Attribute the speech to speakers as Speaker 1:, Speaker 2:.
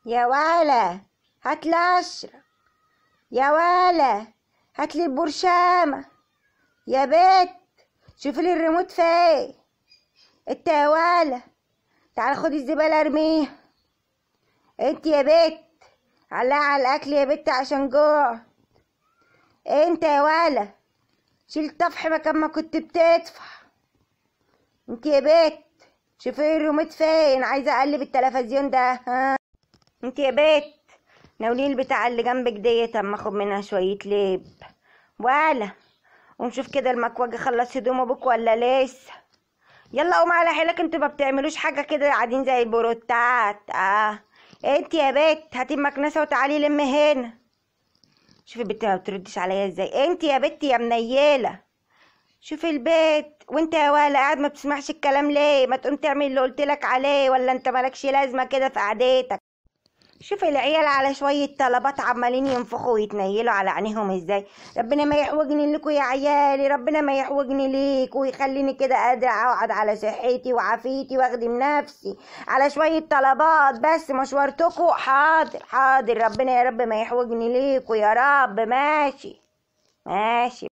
Speaker 1: يا ولا هاتلي اشرب. يا ولا هاتلي البرشامة. يا بت شوفي لي الريموت فين. انت يا ولا تعالى خدي الزبالة ارميها. انت يا بت علقي على الاكل يا بت عشان جوع. انت يا ولا شيل الطفح مكان ما كنت بتدفع. انت يا بت شوفي الريموت فين، عايزه اقلب التلفزيون ده. ها انت يا بت ناولين البتاع اللي جنبك ديت اما اخد منها شويه لب. ولا ونشوف كده المكواج خلص هدوم ابوك ولا لسه. يلا قوم على حيلك، انتوا ما بتعملوش حاجه كده قاعدين زي البروتات. انت يا بت هاتي المكنسه وتعالي لم هنا. شوفي البت ما بتردش عليا ازاي. انت يا بت يا منيله شوفي البيت. وانت يا ولا قاعد ما بتسمعش الكلام ليه؟ ما تقوم تعمل اللي قلتلك عليه، ولا انت مالكش لازمه كده في قعدتك؟ شوفي العيال على شويه طلبات عمالين ينفخوا ويتنيلوا على عينيهم ازاي. ربنا ما يحوجني لكم يا عيالي، ربنا ما يحوجني ليك ويخليني كده قادره اقعد على صحتي وعافيتي واخدم نفسي على شويه طلبات بس مشورتكم. حاضر حاضر، ربنا يا رب ما يحوجني ليكوا يا رب. ماشي ماشي.